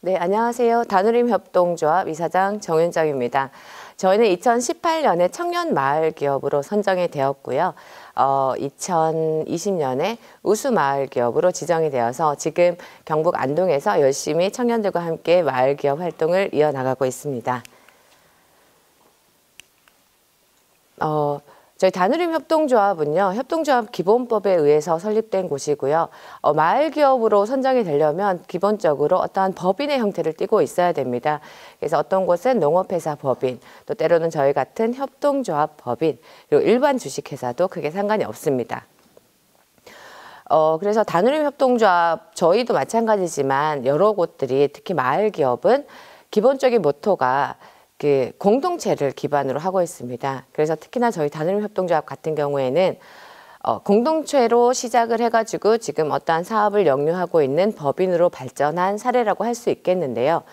네, 안녕하세요. 다누림협동조합 이사장 정윤정입니다. 저희는 2018년에 청년마을기업으로 선정이 되었고요. 2020년에 우수마을기업으로 지정이 되어서 지금 경북 안동에서 열심히 청년들과 함께 마을기업 활동을 이어나가고 있습니다. 저희 다누림협동조합은요, 협동조합 기본법에 의해서 설립된 곳이고요. 마을기업으로 선정이 되려면 기본적으로 어떠한 법인의 형태를 띠고 있어야 됩니다. 그래서 어떤 곳은 농업회사 법인, 또 때로는 저희 같은 협동조합 법인, 그리고 일반 주식회사도 크게 상관이 없습니다. 그래서 다누림협동조합, 저희도 마찬가지지만 여러 곳들이 특히 마을기업은 기본적인 모토가 공동체를 기반으로 하고 있습니다. 그래서 특히나 저희 다누림협동조합 같은 경우에는 공동체로 시작을 해가지고 지금 어떠한 사업을 영유하고 있는 법인으로 발전한 사례라고 할 수 있겠는데요.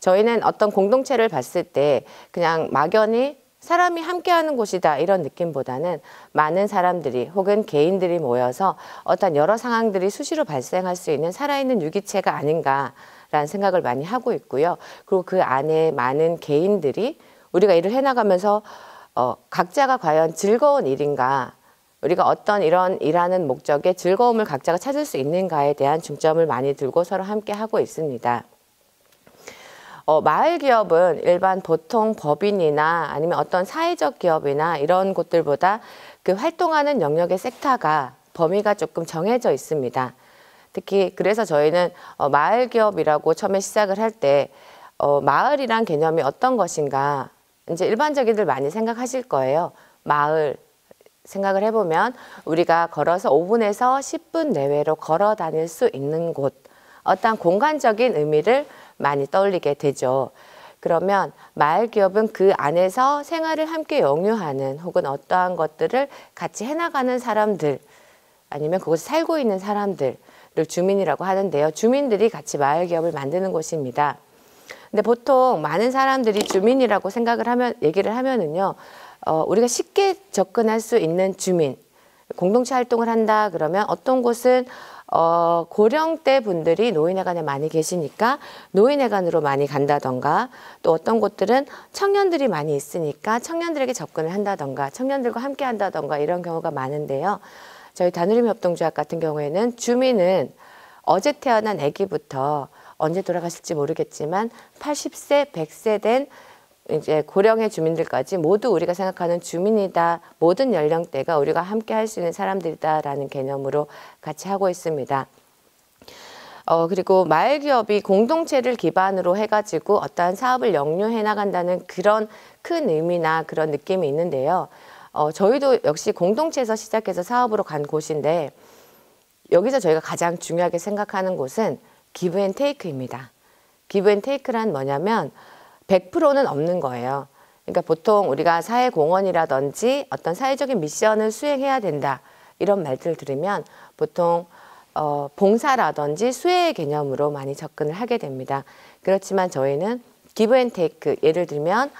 저희는 어떤 공동체를 봤을 때 그냥 막연히 사람이 함께하는 곳이다 이런 느낌보다는 많은 사람들이 혹은 개인들이 모여서 어떤 여러 상황들이 수시로 발생할 수 있는 살아있는 유기체가 아닌가 라는 생각을 많이 하고 있고요. 그리고 그 안에 많은 개인들이 우리가 일을 해나가면서 각자가 과연 즐거운 일인가, 우리가 어떤 이런 일하는 목적에 즐거움을 각자가 찾을 수 있는가에 대한 중점을 많이 두고 서로 함께 하고 있습니다. 마을기업은 일반 보통 법인이나 아니면 어떤 사회적 기업이나 이런 곳들보다 그 활동하는 영역의 섹터가 범위가 조금 정해져 있습니다. 특히 그래서 저희는 마을기업이라고 처음에 시작을 할 때 마을이란 개념이 어떤 것인가 이제 일반적인들 많이 생각하실 거예요. 마을 생각을 해보면 우리가 걸어서 5분에서 10분 내외로 걸어 다닐 수 있는 곳, 어떤 공간적인 의미를 많이 떠올리게 되죠. 그러면 마을기업은 그 안에서 생활을 함께 영유하는 혹은 어떠한 것들을 같이 해나가는 사람들 아니면 그곳에 살고 있는 사람들 주민이라고 하는데요. 주민들이 같이 마을기업을 만드는 곳입니다. 근데 보통 많은 사람들이 주민이라고 생각을 하면, 얘기를 하면은요, 우리가 쉽게 접근할 수 있는 주민, 공동체 활동을 한다 그러면 어떤 곳은 고령대 분들이 노인회관에 많이 계시니까 노인회관으로 많이 간다던가 또 어떤 곳들은 청년들이 많이 있으니까 청년들에게 접근을 한다던가 청년들과 함께 한다던가 이런 경우가 많은데요. 저희 다누림협동조합 같은 경우에는 주민은 어제 태어난 아기부터 언제 돌아가실지 모르겠지만 80세, 100세 된 이제 고령의 주민들까지 모두 우리가 생각하는 주민이다. 모든 연령대가 우리가 함께 할 수 있는 사람들이다라는 개념으로 같이 하고 있습니다. 그리고 마을기업이 공동체를 기반으로 해가지고 어떠한 사업을 영유해 나간다는 그런 큰 의미나 그런 느낌이 있는데요. 저희도 역시 공동체에서 시작해서 사업으로 간 곳인데 여기서 저희가 가장 중요하게 생각하는 곳은 기브 앤 테이크입니다. 기브 앤 테이크란 뭐냐면 100%는 없는 거예요. 그러니까 보통 우리가 사회공헌이라든지 어떤 사회적인 미션을 수행해야 된다 이런 말들을 들으면 보통 봉사라든지 수혜의 개념으로 많이 접근을 하게 됩니다. 그렇지만 저희는 기브 앤 테이크 예를 들면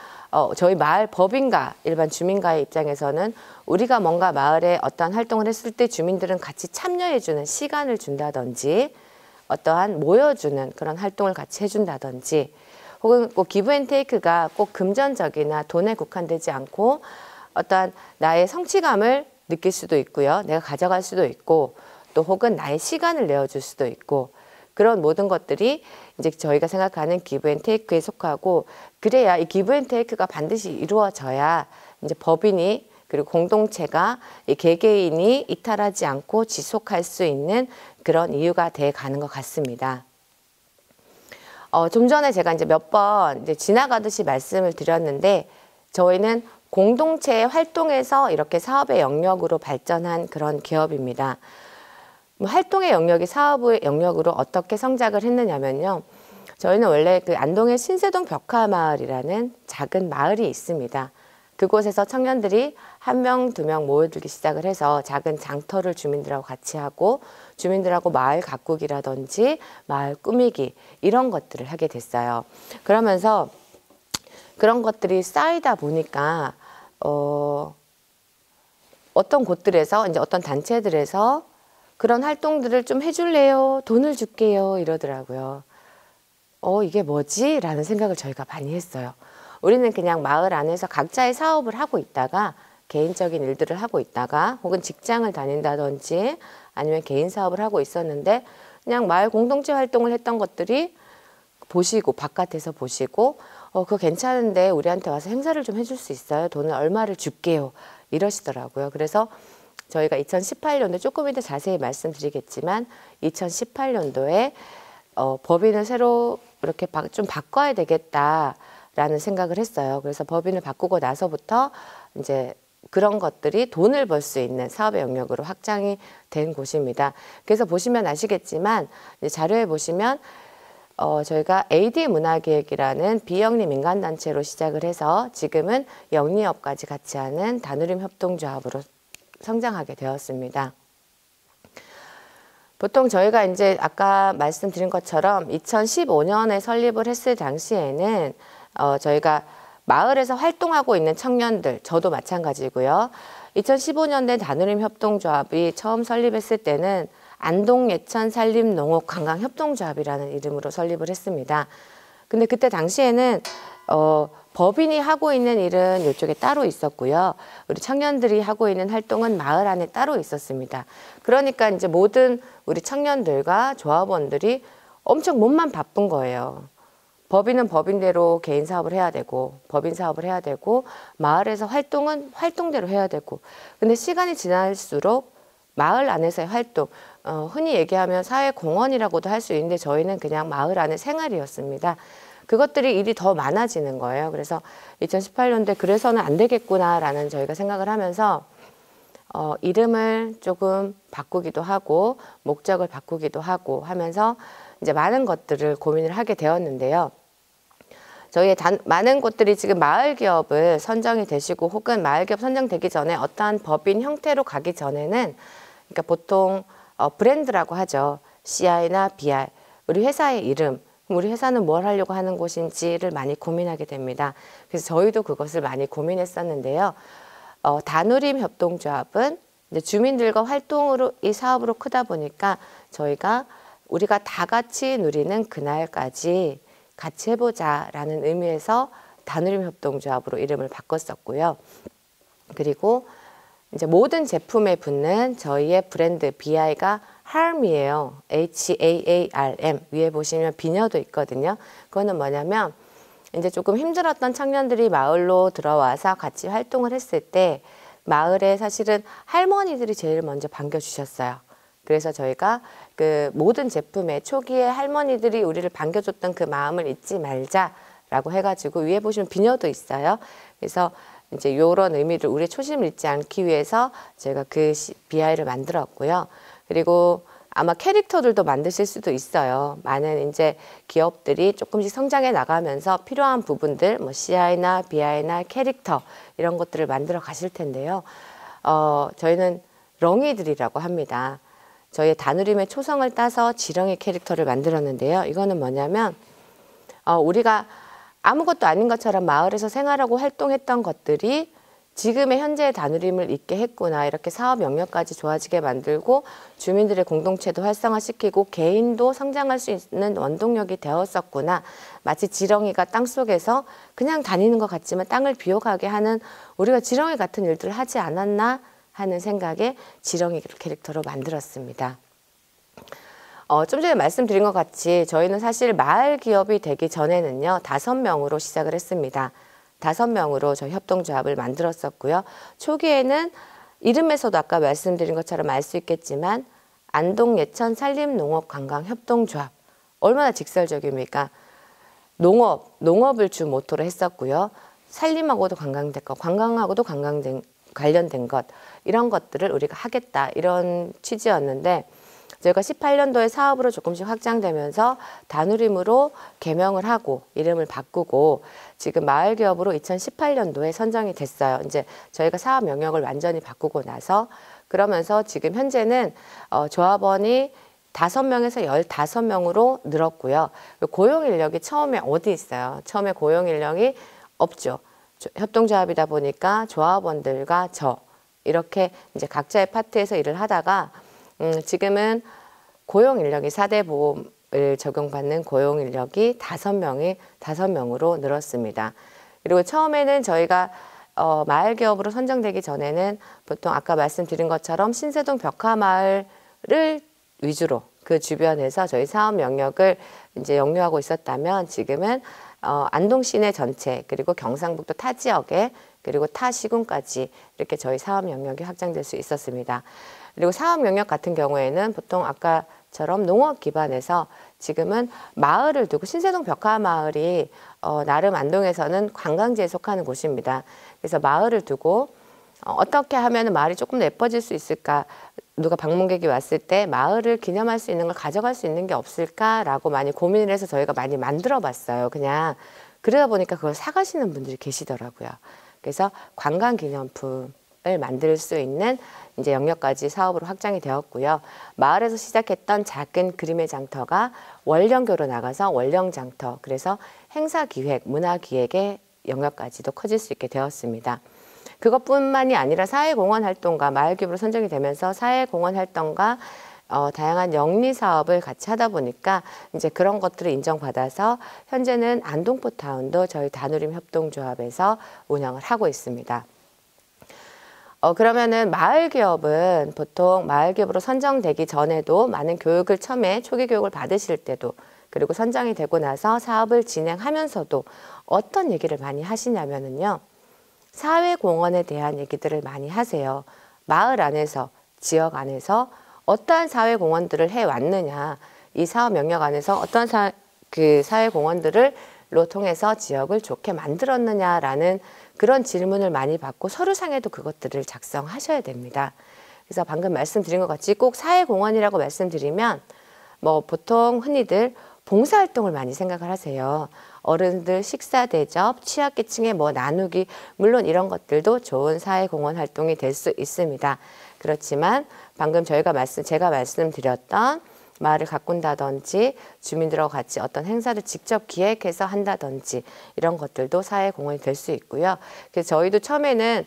저희 마을 법인과 일반 주민과의 입장에서는 우리가 뭔가 마을에 어떠한 활동을 했을 때 주민들은 같이 참여해주는 시간을 준다든지 어떠한 모여주는 그런 활동을 같이 해준다든지 혹은 꼭 기브 앤 테이크가 꼭 금전적이나 돈에 국한되지 않고 어떠한 나의 성취감을 느낄 수도 있고요. 내가 가져갈 수도 있고 또 혹은 나의 시간을 내어줄 수도 있고 그런 모든 것들이 이제 저희가 생각하는 기브 앤 테이크에 속하고 그래야 이 기브 앤 테이크가 반드시 이루어져야 이제 법인이 그리고 공동체가 이 개개인이 이탈하지 않고 지속할 수 있는 그런 이유가 돼 가는 것 같습니다. 좀 전에 제가 이제 몇 번 이제 지나가듯이 말씀을 드렸는데 저희는 공동체 활동에서 이렇게 사업의 영역으로 발전한 그런 기업입니다. 활동의 영역이 사업의 영역으로 어떻게 성장을 했느냐면요. 저희는 원래 그 안동의 신세동 벽화마을이라는 작은 마을이 있습니다. 그곳에서 청년들이 1명, 2명 모여들기 시작을 해서 작은 장터를 주민들하고 같이 하고 주민들하고 마을 가꾸기라든지 마을 꾸미기 이런 것들을 하게 됐어요. 그러면서 그런 것들이 쌓이다 보니까 어떤 곳들에서 이제 어떤 단체들에서 그런 활동들을 좀 해줄래요? 돈을 줄게요. 이러더라고요. 이게 뭐지? 라는 생각을 저희가 많이 했어요. 우리는 그냥 마을 안에서 각자의 사업을 하고 있다가 개인적인 일들을 하고 있다가 혹은 직장을 다닌다든지 아니면 개인 사업을 하고 있었는데 그냥 마을 공동체 활동을 했던 것들이 보시고 바깥에서 보시고 그거 괜찮은데 우리한테 와서 행사를 좀 해줄 수 있어요? 돈을 얼마를 줄게요. 이러시더라고요. 그래서 저희가 2018년도 조금 이따 자세히 말씀드리겠지만 2018년도에 법인을 새로 이렇게 좀 바꿔야 되겠다라는 생각을 했어요. 그래서 법인을 바꾸고 나서부터 이제 그런 것들이 돈을 벌 수 있는 사업의 영역으로 확장이 된 곳입니다. 그래서 보시면 아시겠지만 이제 자료에 보시면 저희가 AD 문화기획이라는 비영리 민간단체로 시작을 해서 지금은 영리업까지 같이 하는 다누림 협동조합으로 성장하게 되었습니다. 보통 저희가 이제 아까 말씀드린 것처럼 2015년에 설립을 했을 당시에는 저희가 마을에서 활동하고 있는 청년들, 저도 마찬가지고요. 2015년대 다누림 협동조합이 처음 설립했을 때는 안동 예천 산림 농업 관광 협동조합이라는 이름으로 설립을 했습니다. 근데 그때 당시에는 법인이 하고 있는 일은 이쪽에 따로 있었고요. 우리 청년들이 하고 있는 활동은 마을 안에 따로 있었습니다. 그러니까 이제 모든 우리 청년들과 조합원들이 엄청 몸만 바쁜 거예요. 법인은 법인대로 개인 사업을 해야 되고 법인 사업을 해야 되고 마을에서 활동은 활동대로 해야 되고 근데 시간이 지날수록 마을 안에서의 활동 흔히 얘기하면 사회공헌이라고도 할 수 있는데 저희는 그냥 마을 안의 생활이었습니다. 그것들이 일이 더 많아지는 거예요. 그래서 2018년도에 그래서는 안 되겠구나라는 저희가 생각을 하면서 이름을 조금 바꾸기도 하고 목적을 바꾸기도 하고 하면서 이제 많은 것들을 고민을 하게 되었는데요. 저희의 많은 곳들이 지금 마을기업을 선정이 되시고 혹은 마을기업 선정되기 전에 어떠한 법인 형태로 가기 전에는 그러니까 보통 브랜드라고 하죠. CI나 BR, 우리 회사의 이름, 우리 회사는 뭘 하려고 하는 곳인지를 많이 고민하게 됩니다. 그래서 저희도 그것을 많이 고민했었는데요. 다누림 협동조합은 이제 주민들과 활동으로 이 사업으로 크다 보니까 저희가 우리가 다 같이 누리는 그날까지 같이 해보자라는 의미에서 다누림 협동조합으로 이름을 바꿨었고요. 그리고 이제 모든 제품에 붙는 저희의 브랜드 BI가 HARM이에요. HAARM. 위에 보시면 비녀도 있거든요. 그거는 뭐냐면 이제 조금 힘들었던 청년들이 마을로 들어와서 같이 활동을 했을 때 마을에 사실은 할머니들이 제일 먼저 반겨주셨어요. 그래서 저희가 그 모든 제품에 초기에 할머니들이 우리를 반겨줬던 그 마음을 잊지 말자라고 해가지고 위에 보시면 비녀도 있어요. 그래서 이제 이런 의미를 우리의 초심을 잊지 않기 위해서 제가 그 BI를 만들었고요. 그리고 아마 캐릭터들도 만드실 수도 있어요. 많은 이제 기업들이 조금씩 성장해 나가면서 필요한 부분들, 뭐 CI나 BI나 캐릭터 이런 것들을 만들어 가실 텐데요. 저희는 렁이들이라고 합니다. 저희의 다누림의 초성을 따서 지렁이 캐릭터를 만들었는데요. 이거는 뭐냐면 우리가 아무것도 아닌 것처럼 마을에서 생활하고 활동했던 것들이 지금의 현재의 다누림을 있게 했구나. 이렇게 사업 영역까지 좋아지게 만들고 주민들의 공동체도 활성화시키고 개인도 성장할 수 있는 원동력이 되었었구나. 마치 지렁이가 땅속에서 그냥 다니는 것 같지만 땅을 비옥하게 하는 우리가 지렁이 같은 일들을 하지 않았나 하는 생각에 지렁이 캐릭터로 만들었습니다. 좀 전에 말씀드린 것 같이 저희는 사실 마을 기업이 되기 전에는요 5명으로 시작을 했습니다. 5명으로 저희 협동조합을 만들었었고요. 초기에는 이름에서도 아까 말씀드린 것처럼 알 수 있겠지만 안동 예천 산림농업관광협동조합 얼마나 직설적입니까? 농업을 주 모토로 했었고요. 산림하고도 관광된 것, 관광하고도 관련된 것 이런 것들을 우리가 하겠다 이런 취지였는데 저희가 18년도에 사업으로 조금씩 확장되면서 다누림으로 개명을 하고 이름을 바꾸고 지금 마을기업으로 2018년도에 선정이 됐어요. 이제 저희가 사업 영역을 완전히 바꾸고 나서 그러면서 지금 현재는 조합원이 5명에서 15명으로 늘었고요. 고용 인력이 처음에 어디 있어요? 처음에 고용 인력이 없죠. 협동조합이다 보니까 조합원들과 저 이렇게 이제 각자의 파트에서 일을 하다가 지금은 고용 인력이 4대 보험 적용받는 고용 인력이 5명으로 늘었습니다. 그리고 처음에는 저희가 마을 기업으로 선정되기 전에는 보통 아까 말씀드린 것처럼 신세동 벽화마을을 위주로 그 주변에서 저희 사업 영역을 이제 영유하고 있었다면 지금은 안동 시내 전체 그리고 경상북도 타 지역에 그리고 타 시군까지 이렇게 저희 사업 영역이 확장될 수 있었습니다. 그리고 사업 영역 같은 경우에는 보통 아까처럼 농업 기반에서 지금은 마을을 두고 신세동 벽화마을이 나름 안동에서는 관광지에 속하는 곳입니다. 그래서 마을을 두고 어떻게 하면 마을이 조금 더 예뻐질 수 있을까? 누가 방문객이 왔을 때 마을을 기념할 수 있는 걸 가져갈 수 있는 게 없을까라고 많이 고민을 해서 저희가 많이 만들어 봤어요. 그냥 그러다 보니까 그걸 사가시는 분들이 계시더라고요. 그래서 관광기념품을 만들 수 있는 이제 영역까지 사업으로 확장이 되었고요. 마을에서 시작했던 작은 그림의 장터가 원령교로 나가서 원령장터, 그래서 행사기획, 문화기획의 영역까지도 커질 수 있게 되었습니다. 그것뿐만이 아니라 사회공헌 활동가, 마을기업으로 선정이 되면서 사회공헌 활동과 다양한 영리사업을 같이 하다 보니까 이제 그런 것들을 인정받아서 현재는 안동포타운도 저희 다누림 협동조합에서 운영을 하고 있습니다. 그러면은 마을기업은 보통 마을기업으로 선정되기 전에도 많은 교육을 처음에 초기 교육을 받으실 때도 그리고 선정이 되고 나서 사업을 진행하면서도 어떤 얘기를 많이 하시냐면은요. 사회공헌에 대한 얘기들을 많이 하세요. 마을 안에서, 지역 안에서 어떠한 사회공헌들을 해왔느냐, 이 사업 영역 안에서 어떤 사회공헌들로 통해서 지역을 좋게 만들었느냐라는 그런 질문을 많이 받고 서류상에도 그것들을 작성하셔야 됩니다. 그래서 방금 말씀드린 것 같이 꼭 사회공헌이라고 말씀드리면 뭐 보통 흔히들 봉사활동을 많이 생각을 하세요. 어른들 식사 대접, 취약계층에 뭐 나누기, 물론 이런 것들도 좋은 사회공헌 활동이 될 수 있습니다. 그렇지만 방금 제가 말씀드렸던 마을을 가꾼다든지 주민들하고 같이 어떤 행사를 직접 기획해서 한다든지 이런 것들도 사회공헌이 될 수 있고요. 그래서 저희도 처음에는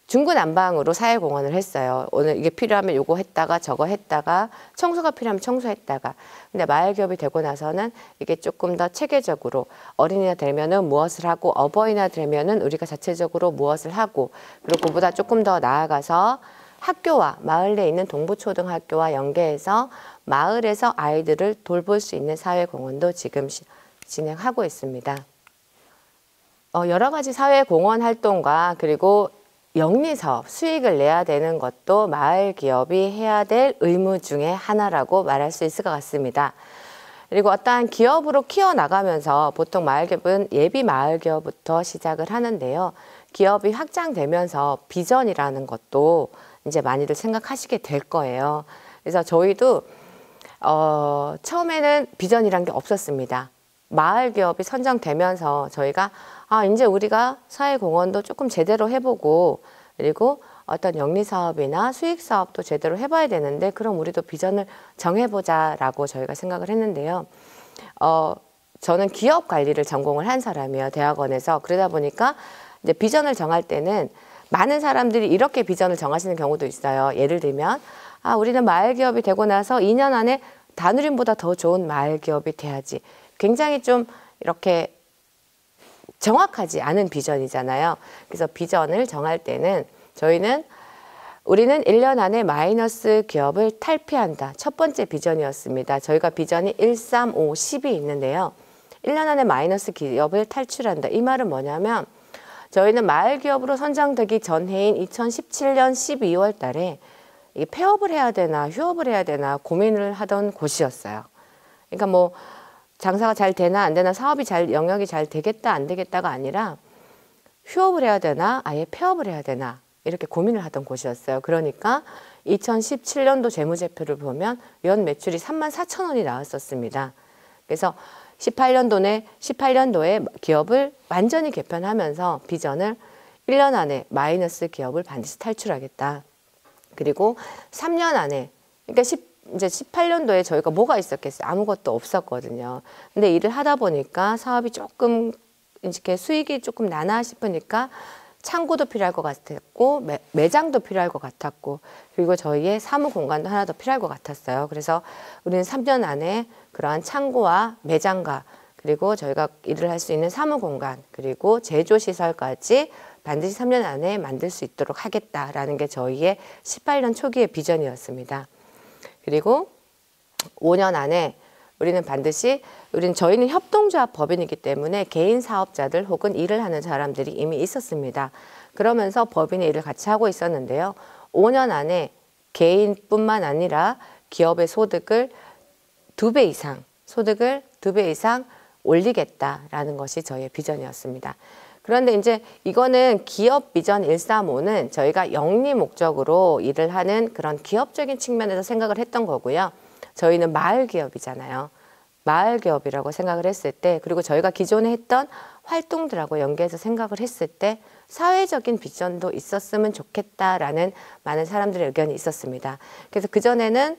중구난방으로 사회공헌을 했어요. 오늘 이게 필요하면 요거 했다가 저거 했다가 청소가 필요하면 청소했다가. 근데 마을기업이 되고 나서는 이게 조금 더 체계적으로 어린이날 되면은 무엇을 하고 어버이날 되면은 우리가 자체적으로 무엇을 하고 그리고 그보다 조금 더 나아가서 학교와 마을 내에 있는 동부초등학교와 연계해서 마을에서 아이들을 돌볼 수 있는 사회공헌도 지금 진행하고 있습니다. 여러 가지 사회공헌 활동과 그리고 영리사업, 수익을 내야 되는 것도 마을 기업이 해야 될 의무 중에 하나라고 말할 수 있을 것 같습니다. 그리고 어떠한 기업으로 키워나가면서 보통 마을기업은 예비 마을기업부터 시작을 하는데요. 기업이 확장되면서 비전이라는 것도 이제 많이들 생각하시게 될 거예요. 그래서 저희도 처음에는 비전이란 게 없었습니다. 마을 기업이 선정되면서 저희가 이제 우리가 사회공헌도 조금 제대로 해보고 그리고 어떤 영리사업이나 수익사업도 제대로 해봐야 되는데 그럼 우리도 비전을 정해보자라고 저희가 생각을 했는데요. 저는 기업관리를 전공을 한 사람이에요. 대학원에서. 그러다 보니까 이제 비전을 정할 때는 많은 사람들이 이렇게 비전을 정하시는 경우도 있어요. 예를 들면 우리는 마을기업이 되고 나서 2년 안에 다누림보다 더 좋은 마을기업이 돼야지. 굉장히 좀 이렇게 정확하지 않은 비전이잖아요. 그래서 비전을 정할 때는 우리는 1년 안에 마이너스 기업을 탈피한다. 첫 번째 비전이었습니다. 저희가 비전이 1, 3, 5, 10이 있는데요. 1년 안에 마이너스 기업을 탈출한다. 이 말은 뭐냐면 저희는 마을 기업으로 선정되기 전해인 2017년 12월 달에 이게 폐업을 해야 되나 휴업을 해야 되나 고민을 하던 곳이었어요. 그러니까 뭐 장사가 잘 되나 안 되나 사업이 영역이 잘 되겠다 안 되겠다가 아니라 휴업을 해야 되나 아예 폐업을 해야 되나 이렇게 고민을 하던 곳이었어요. 그러니까 2017년도 재무제표를 보면 연 매출이 34,000원이 나왔었습니다. 그래서 18년도에 기업을 완전히 개편하면서 비전을 1년 안에 마이너스 기업을 반드시 탈출하겠다. 그리고 3년 안에 그러니까 이제 18년도에 저희가 뭐가 있었겠어요? 아무것도 없었거든요. 근데 일을 하다 보니까 사업이 조금 이렇게 수익이 조금 나나 싶으니까 창구도 필요할 것 같았고 매장도 필요할 것 같았고 그리고 저희의 사무 공간도 하나 더 필요할 것 같았어요. 그래서 우리는 3년 안에 그러한 창구와 매장과 그리고 저희가 일을 할 수 있는 사무 공간 그리고 제조 시설까지 반드시 3년 안에 만들 수 있도록 하겠다라는 게 저희의 18년 초기의 비전이었습니다. 그리고 5년 안에 저희는 협동조합 법인이기 때문에 개인 사업자들 혹은 일을 하는 사람들이 이미 있었습니다. 그러면서 법인의 일을 같이 하고 있었는데요. 5년 안에 개인뿐만 아니라 기업의 소득을 2배 이상 올리겠다라는 것이 저희의 비전이었습니다. 그런데 이제 이거는 기업 비전 135는 저희가 영리 목적으로 일을 하는 그런 기업적인 측면에서 생각을 했던 거고요. 저희는 마을 기업이잖아요. 마을 기업이라고 생각을 했을 때 그리고 저희가 기존에 했던 활동들하고 연계해서 생각을 했을 때 사회적인 비전도 있었으면 좋겠다라는 많은 사람들의 의견이 있었습니다. 그래서 그전에는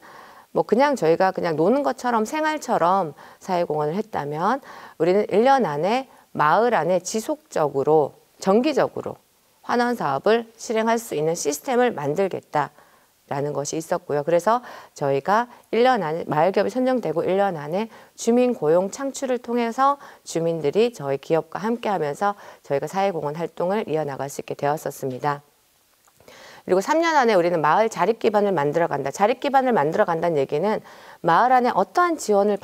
뭐 그냥 저희가 그냥 노는 것처럼 생활처럼 사회공헌을 했다면 우리는 1년 안에 마을 안에 지속적으로 정기적으로 환원 사업을 실행할 수 있는 시스템을 만들겠다라는 것이 있었고요. 그래서 저희가 1년 안에 마을 기업이 선정되고 1년 안에 주민 고용 창출을 통해서 주민들이 저희 기업과 함께 하면서 저희가 사회공헌 활동을 이어나갈 수 있게 되었었습니다. 그리고 3년 안에 우리는 마을 자립기반을 만들어간다. 자립기반을 만들어간다는 얘기는 마을 안에 어떠한 지원도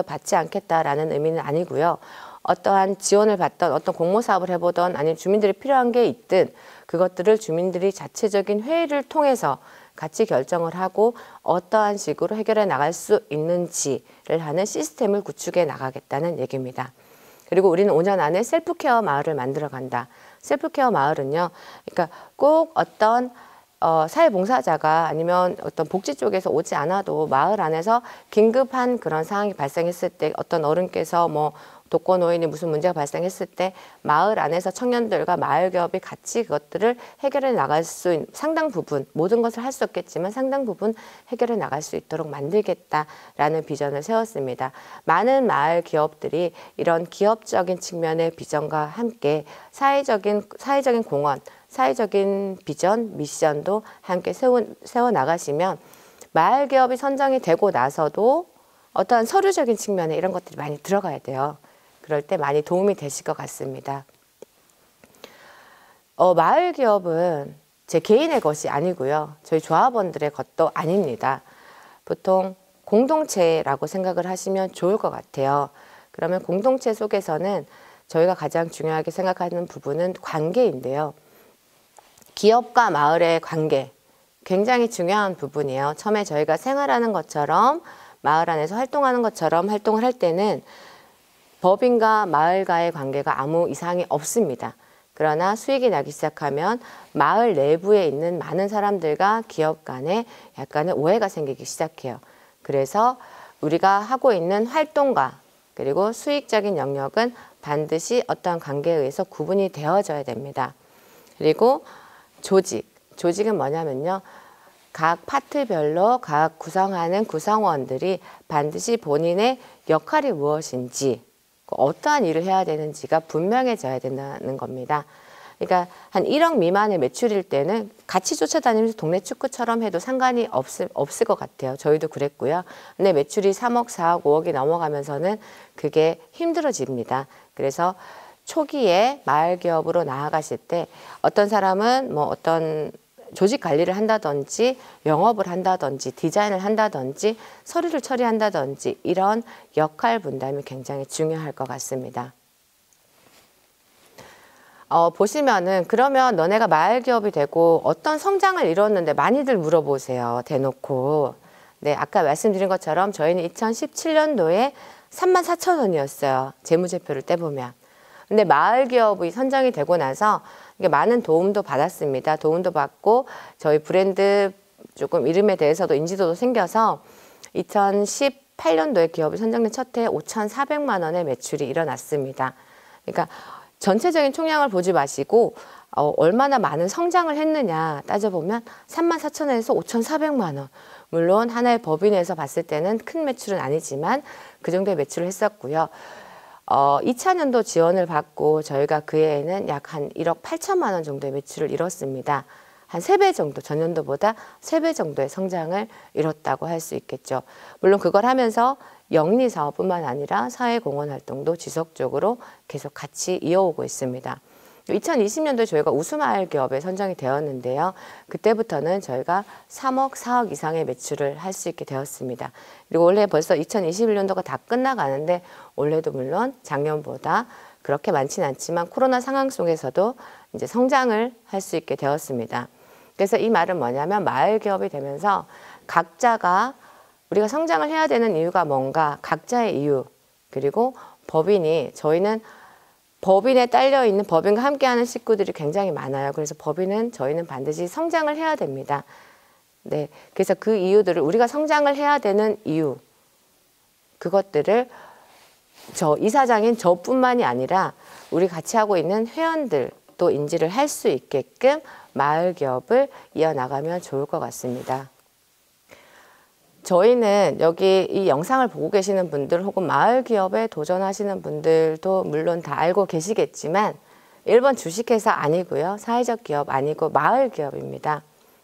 받지 않겠다라는 의미는 아니고요. 어떠한 지원을 받던 어떤 공모사업을 해보던 아니면 주민들이 필요한 게 있든 그것들을 주민들이 자체적인 회의를 통해서 같이 결정을 하고 어떠한 식으로 해결해 나갈 수 있는지를 하는 시스템을 구축해 나가겠다는 얘기입니다. 그리고 우리는 5년 안에 셀프케어 마을을 만들어간다. 셀프케어 마을은요, 그러니까 꼭 어떤 사회봉사자가 아니면 어떤 복지 쪽에서 오지 않아도 마을 안에서 긴급한 그런 상황이 발생했을 때 어떤 어른께서 뭐 독거노인이 무슨 문제가 발생했을 때 마을 안에서 청년들과 마을 기업이 같이 그것들을 해결해 나갈 수 있는 상당 부분, 모든 것을 할 수 없겠지만 상당 부분 해결해 나갈 수 있도록 만들겠다라는 비전을 세웠습니다. 많은 마을 기업들이 이런 기업적인 측면의 비전과 함께 사회적인 공헌, 사회적인 비전, 미션도 함께 세워 나가시면 마을 기업이 선정이 되고 나서도 어떠한 서류적인 측면에 이런 것들이 많이 들어가야 돼요. 그럴 때 많이 도움이 되실 것 같습니다. 마을 기업은 제 개인의 것이 아니고요. 저희 조합원들의 것도 아닙니다. 보통 공동체라고 생각을 하시면 좋을 것 같아요. 그러면 공동체 속에서는 저희가 가장 중요하게 생각하는 부분은 관계인데요. 기업과 마을의 관계, 굉장히 중요한 부분이에요. 처음에 저희가 생활하는 것처럼 마을 안에서 활동하는 것처럼 활동을 할 때는 법인과 마을과의 관계가 아무 이상이 없습니다. 그러나 수익이 나기 시작하면 마을 내부에 있는 많은 사람들과 기업 간에 약간의 오해가 생기기 시작해요. 그래서 우리가 하고 있는 활동과 그리고 수익적인 영역은 반드시 어떠한 관계에 의해서 구분이 되어져야 됩니다. 그리고 조직은 뭐냐면요. 각 파트별로 각 구성하는 구성원들이 반드시 본인의 역할이 무엇인지 어떠한 일을 해야 되는지가 분명해져야 된다는 겁니다. 그러니까 한 1억 미만의 매출일 때는 같이 쫓아다니면서 동네 축구처럼 해도 상관이 없을 것 같아요. 저희도 그랬고요. 근데 매출이 3억, 4억, 5억이 넘어가면서는 그게 힘들어집니다. 그래서 초기에 마을 기업으로 나아가실 때 어떤 사람은 뭐 어떤 조직 관리를 한다든지 영업을 한다든지 디자인을 한다든지 서류를 처리한다든지 이런 역할 분담이 굉장히 중요할 것 같습니다. 보시면은 그러면 너네가 마을 기업이 되고 어떤 성장을 이뤘는데 많이들 물어보세요. 대놓고. 네, 아까 말씀드린 것처럼 저희는 2017년도에 34,000원이었어요. 재무제표를 떼보면. 근데 마을 기업이 선정이 되고 나서 이게 많은 도움도 받았습니다. 도움도 받고 저희 브랜드 조금 이름에 대해서도 인지도도 생겨서 2018년도에 기업이 선정된 첫 해에 5,400만 원의 매출이 일어났습니다. 그러니까 전체적인 총량을 보지 마시고 얼마나 많은 성장을 했느냐 따져보면 34,000원에서 5,400만 원. 물론 하나의 법인에서 봤을 때는 큰 매출은 아니지만 그 정도의 매출을 했었고요. 2000년도 지원을 받고 저희가 그 해에는 약 한 1억 8천만 원 정도의 매출을 이뤘습니다. 한 3배 정도, 전년도보다 3배 정도의 성장을 이뤘다고 할 수 있겠죠. 물론 그걸 하면서 영리 사업뿐만 아니라 사회공헌 활동도 지속적으로 계속 같이 이어오고 있습니다. 2020년도에 저희가 우수마을 기업에 선정이 되었는데요. 그때부터는 저희가 3억, 4억 이상의 매출을 할 수 있게 되었습니다. 그리고 올해 벌써 2021년도가 다 끝나가는데 올해도 물론 작년보다 그렇게 많지는 않지만 코로나 상황 속에서도 이제 성장을 할 수 있게 되었습니다. 그래서 이 말은 뭐냐면 마을 기업이 되면서 각자가 우리가 성장을 해야 되는 이유가 뭔가 각자의 이유 그리고 법인이 저희는 법인에 딸려 있는 법인과 함께하는 식구들이 굉장히 많아요. 그래서 법인은 저희는 반드시 성장을 해야 됩니다. 네, 그래서 그 이유들을 우리가 성장을 해야 되는 이유 그것들을 저 이사장인 저뿐만이 아니라 우리 같이 하고 있는 회원들도 인지를 할 수 있게끔 마을 기업을 이어나가면 좋을 것 같습니다. 저희는 여기 이 영상을 보고 계시는 분들 혹은 마을 기업에 도전하시는 분들도 물론 다 알고 계시겠지만 일본 주식회사 아니고요. 사회적 기업 아니고 마을 기업입니다.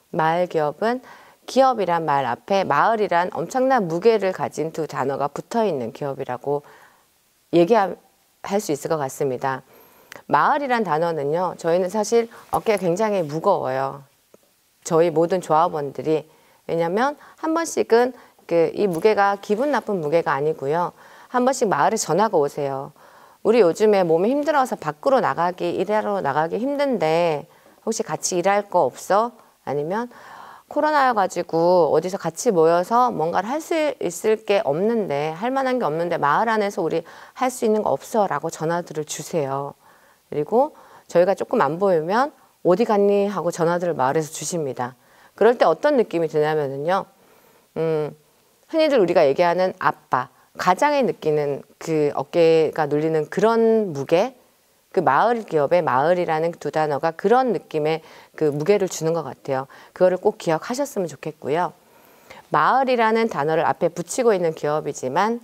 마을 기업은 기업이란 말 앞에 마을이란 엄청난 무게를 가진 두 단어가 붙어있는 기업이라고 얘기할 수 있을 것 같습니다. 마을이란 단어는요. 저희는 사실 어깨가 굉장히 무거워요. 저희 모든 조합원들이. 왜냐하면 한 번씩은 이 무게가 기분 나쁜 무게가 아니고요. 한 번씩 마을에 전화가 오세요. 우리 요즘에 몸이 힘들어서 밖으로 일하러 나가기 힘든데 혹시 같이 일할 거 없어? 아니면 코로나여가지고 어디서 같이 모여서 뭔가를 할 수 있을 게 없는데 할 만한 게 없는데 마을 안에서 우리 할 수 있는 거 없어? 라고 전화들을 주세요. 그리고 저희가 조금 안 보이면 어디 갔니? 하고 전화들을 마을에서 주십니다. 그럴 때 어떤 느낌이 드냐면요. 흔히들 우리가 얘기하는 아빠, 가장이 느끼는 그 어깨가 눌리는 그런 무게, 그 마을 기업의 마을이라는 두 단어가 그런 느낌의 그 무게를 주는 것 같아요. 그거를 꼭 기억하셨으면 좋겠고요. 마을이라는 단어를 앞에 붙이고 있는 기업이지만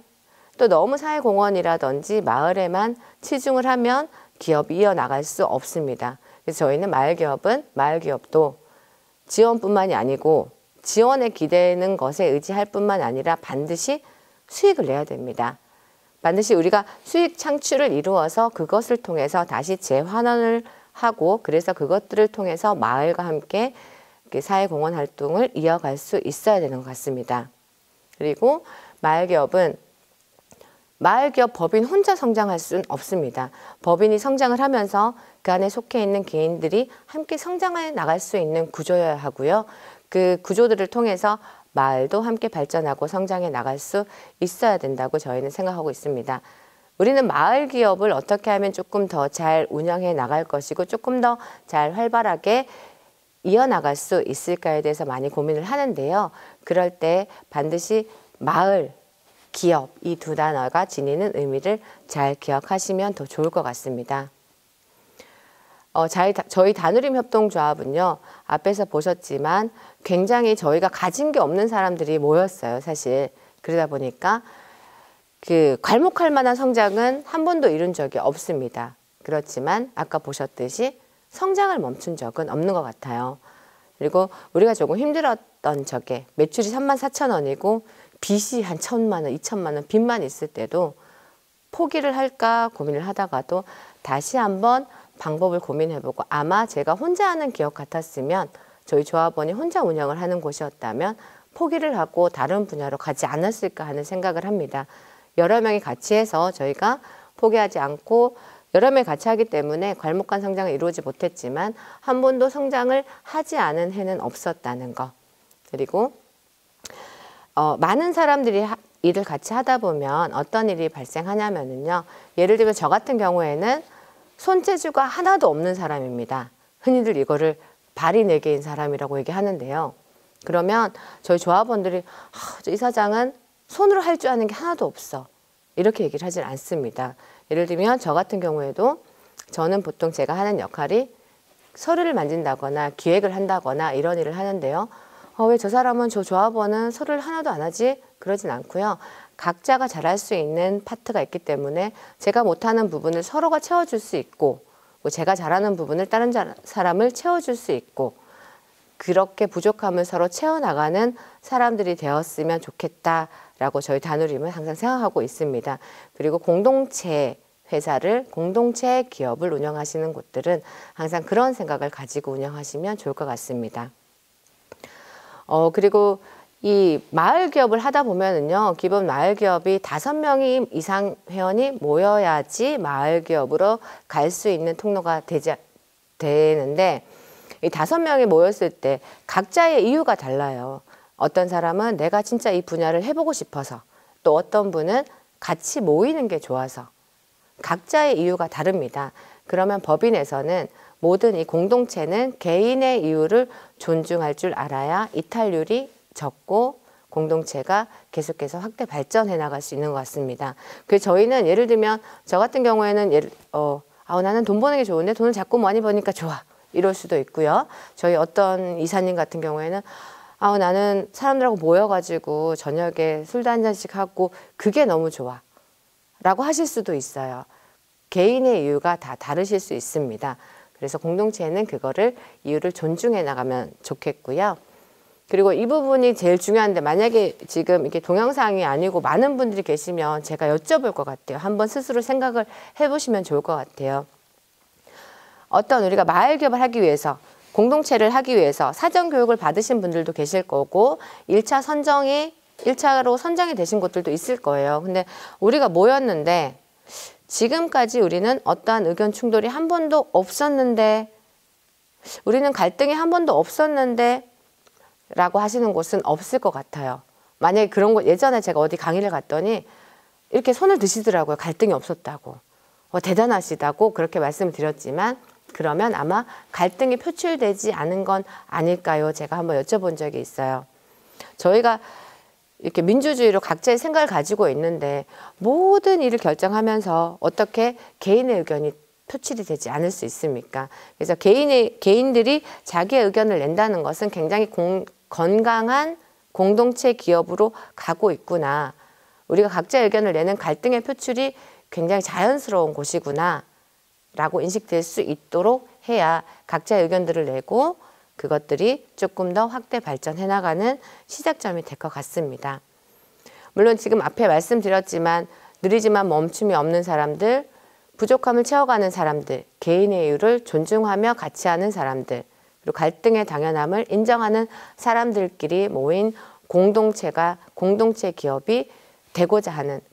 또 너무 사회공헌이라든지 마을에만 치중을 하면 기업이 이어나갈 수 없습니다. 그래서 저희는 마을 기업도 지원뿐만이 아니고 지원에 기대는 것에 의지할 뿐만 아니라 반드시 수익을 내야 됩니다. 반드시 우리가 수익 창출을 이루어서 그것을 통해서 다시 재환원을 하고 그래서 그것들을 통해서 마을과 함께 사회공헌 활동을 이어갈 수 있어야 되는 것 같습니다. 그리고 마을기업 법인 혼자 성장할 수는 없습니다. 법인이 성장을 하면서 그 안에 속해 있는 개인들이 함께 성장해 나갈 수 있는 구조여야 하고요. 그 구조들을 통해서 마을도 함께 발전하고 성장해 나갈 수 있어야 된다고 저희는 생각하고 있습니다. 우리는 마을 기업을 어떻게 하면 조금 더 잘 운영해 나갈 것이고 조금 더 잘 활발하게 이어나갈 수 있을까에 대해서 많이 고민을 하는데요. 그럴 때 반드시 마을, 기업 이 두 단어가 지니는 의미를 잘 기억하시면 더 좋을 것 같습니다. 저희 다누림 협동조합은요. 앞에서 보셨지만 굉장히 저희가 가진 게 없는 사람들이 모였어요. 사실. 그러다 보니까 괄목할 만한 성장은 한 번도 이룬 적이 없습니다. 그렇지만 아까 보셨듯이 성장을 멈춘 적은 없는 것 같아요. 그리고 우리가 조금 힘들었던 적에 매출이 34,000원이고 빚이 한 1,000만 원, 2,000만 원 빚만 있을 때도 포기를 할까 고민을 하다가도 다시 한번 방법을 고민해보고 아마 제가 혼자 하는 기업 같았으면 저희 조합원이 혼자 운영을 하는 곳이었다면 포기를 하고 다른 분야로 가지 않았을까 하는 생각을 합니다. 여러 명이 같이 해서 저희가 포기하지 않고 여러 명이 같이 하기 때문에 괄목한 성장을 이루지 못했지만 한 번도 성장을 하지 않은 해는 없었다는 거. 그리고 많은 사람들이 일을 같이 하다 보면 어떤 일이 발생하냐면요. 예를 들면 저 같은 경우에는 손재주가 하나도 없는 사람입니다. 흔히들 이거를 발이 4개인 사람이라고 얘기하는데요. 그러면 저희 조합원들이 이 사장은 손으로 할 줄 아는 게 하나도 없어. 이렇게 얘기를 하질 않습니다. 예를 들면 저 같은 경우에도 저는 보통 제가 하는 역할이 서류를 만진다거나 기획을 한다거나 이런 일을 하는데요. 왜 저 사람은 저 조합원은 서류를 하나도 안 하지? 그러진 않고요. 각자가 잘할 수 있는 파트가 있기 때문에 제가 못하는 부분을 서로가 채워줄 수 있고, 제가 잘하는 부분을 다른 사람을 채워줄 수 있고, 그렇게 부족함을 서로 채워나가는 사람들이 되었으면 좋겠다라고 저희 다누림은 항상 생각하고 있습니다. 그리고 공동체 회사를, 공동체 기업을 운영하시는 곳들은 항상 그런 생각을 가지고 운영하시면 좋을 것 같습니다. 그리고 이 마을 기업을 하다 보면은요, 기본 마을 기업이 5명이 이상 회원이 모여야지 마을 기업으로 갈 수 있는 통로가 되는데, 이 5명이 모였을 때 각자의 이유가 달라요. 어떤 사람은 내가 진짜 이 분야를 해보고 싶어서, 또 어떤 분은 같이 모이는 게 좋아서, 각자의 이유가 다릅니다. 그러면 법인에서는 모든 이 공동체는 개인의 이유를 존중할 줄 알아야 이탈률이 적고 공동체가 계속해서 확대 발전해 나갈 수 있는 것 같습니다. 그래서 저희는 예를 들면 저 같은 경우에는 나는 돈 버는 게 좋은데 돈을 자꾸 많이 버니까 좋아, 이럴 수도 있고요. 저희 어떤 이사님 같은 경우에는 나는 사람들하고 모여가지고 저녁에 술도 한 잔씩 하고 그게 너무 좋아 라고 하실 수도 있어요. 개인의 이유가 다 다르실 수 있습니다. 그래서 공동체는 그거를 이유를 존중해 나가면 좋겠고요. 그리고 이 부분이 제일 중요한데, 만약에 지금 이게 동영상이 아니고 많은 분들이 계시면 제가 여쭤볼 것 같아요. 한번 스스로 생각을 해보시면 좋을 것 같아요. 어떤 우리가 마을 기업을 하기 위해서, 공동체를 하기 위해서 사전 교육을 받으신 분들도 계실 거고 1차로 선정이 되신 곳들도 있을 거예요. 근데 우리가 모였는데 지금까지 우리는 어떠한 의견 충돌이 한 번도 없었는데, 우리는 갈등이 한 번도 없었는데 라고 하시는 곳은 없을 것 같아요. 만약에 그런 곳, 예전에 제가 어디 강의를 갔더니 이렇게 손을 드시더라고요. 갈등이 없었다고. 대단하시다고 그렇게 말씀을 드렸지만, 그러면 아마 갈등이 표출되지 않은 건 아닐까요? 제가 한번 여쭤본 적이 있어요. 저희가 이렇게 민주주의로 각자의 생각을 가지고 있는데 모든 일을 결정하면서 어떻게 개인의 의견이 표출이 되지 않을 수 있습니까? 그래서 개인들이 자기의 의견을 낸다는 것은 굉장히 건강한 공동체 기업으로 가고 있구나. 우리가 각자의 의견을 내는 갈등의 표출이 굉장히 자연스러운 곳이구나 라고 인식될 수 있도록 해야 각자의 의견들을 내고 그것들이 조금 더 확대 발전해 나가는 시작점이 될 것 같습니다. 물론 지금 앞에 말씀드렸지만 느리지만 멈춤이 없는 사람들, 부족함을 채워가는 사람들, 개인의 이유를 존중하며 같이 하는 사람들, 그리고 갈등의 당연함을 인정하는 사람들끼리 모인 공동체 기업이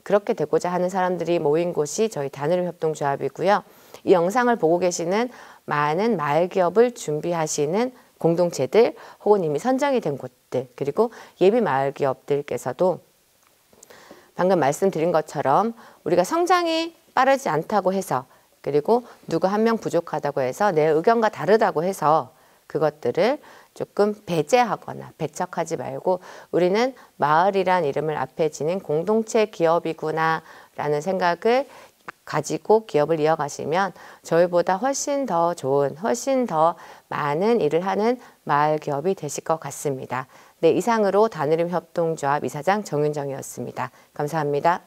그렇게 되고자 하는 사람들이 모인 곳이 저희 다누림 협동조합이고요. 이 영상을 보고 계시는 많은 마을 기업을 준비하시는 공동체들 혹은 이미 선정이 된 곳들, 그리고 예비 마을 기업들께서도 방금 말씀드린 것처럼 우리가 성장이 빠르지 않다고 해서, 그리고 누구 한 명 부족하다고 해서 내 의견과 다르다고 해서 그것들을 조금 배제하거나 배척하지 말고 우리는 마을이란 이름을 앞에 지닌 공동체 기업이구나 라는 생각을 가지고 기업을 이어가시면 저희보다 훨씬 더 좋은, 훨씬 더 많은 일을 하는 마을 기업이 되실 것 같습니다. 네, 이상으로 다누림 협동조합 이사장 정윤정이었습니다. 감사합니다.